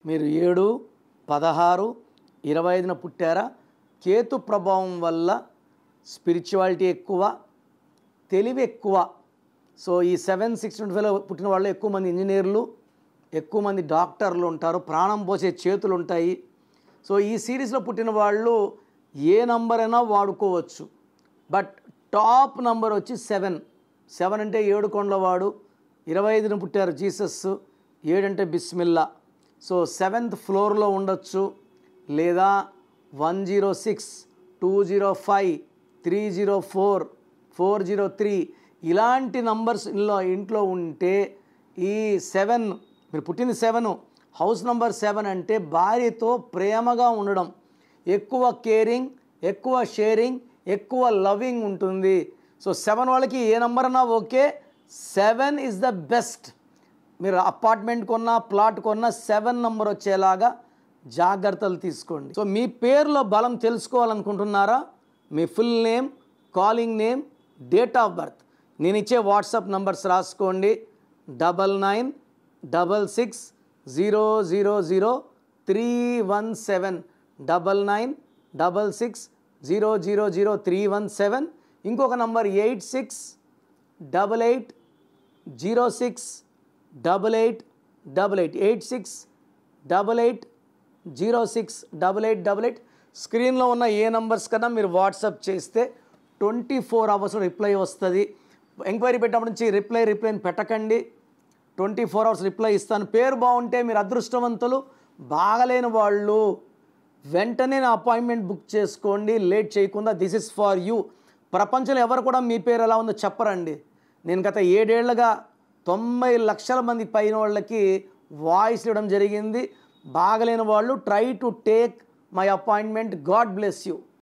మీరు 7, 16, 25న పుట్టారా? కేతు ప్రభావం వల్ల స్పిరిచువాలిటీ ఎక్కువ, తెలివి ఎక్కువ. సో ఈ 7, 6, 25లో పుట్టిన వాళ్ళు ఎక్కువ మంది ఇంజనీర్లు, ఎక్కువ మంది డాక్టర్లు ఉంటారు, ప్రాణం పోసే చేతులు ఉంటాయి. సో ఈ సిరీస్లో పుట్టిన వాళ్ళు ఏ నంబర్ అయినా వాడుకోవచ్చు. బట్ టాప్ నంబర్ వచ్చి 7. 7 అంటే 7 కొండలవాడు. 25న పుట్టారు జీసస్. 7 అంటే బిస్మిల్లా. సో 7th ఫ్లోర్లో ఉండొచ్చు, లేదా 106, 205, 304, 403 ఇలాంటి నంబర్స్ ఇంట్లో ఉంటే ఈ 7, మీరు పుట్టింది 7, హౌస్ నంబర్ 7 అంటే భార్యతో ప్రేమగా ఉండడం, ఎక్కువ కేరింగ్, ఎక్కువ షేరింగ్, ఎక్కువ లవింగ్ ఉంటుంది. సో 7 వాళ్ళకి ఏ నంబర్ అన్నా ఓకే. 7 is the best. మీరు అపార్ట్మెంట్ కొన్నా, ప్లాట్ కొన్నా 7 నంబర్ వచ్చేలాగా జాగ్రత్తలు తీసుకోండి. సో మీ పేరులో బలం తెలుసుకోవాలనుకుంటున్నారా? మీ full name, calling name, date of birth నేను ఇచ్చే వాట్సాప్ నంబర్స్ రాసుకోండి. 9966000317, 9966000317. ఇంకొక నంబర్ 8688068888, 8688068888. స్క్రీన్లో ఉన్న ఏ నంబర్స్ కన్నా మీరు వాట్సాప్ చేస్తే 24 అవర్స్ రిప్లై వస్తుంది. ఎంక్వైరీ పెట్టినప్పటి నుంచి రిప్లైని పెట్టకండి. 24 అవర్స్ రిప్లై ఇస్తాను. పేరు బాగుంటే మీరు అదృష్టవంతులు. బాగలేని వాళ్ళు వెంటనే నా అపాయింట్మెంట్ బుక్ చేసుకోండి, లేట్ చేయకుండా. This is for you. ప్రపంచంలో ఎవరు కూడా మీ పేరు ఎలా ఉందో చెప్పరండి. నేను గత 7 ఏళ్లుగా 90 లక్షల మంది పైన వాళ్ళకి వాయిస్ ఇవ్వడం జరిగింది. బాగలేని వాళ్ళు try to take my appointment. God bless you.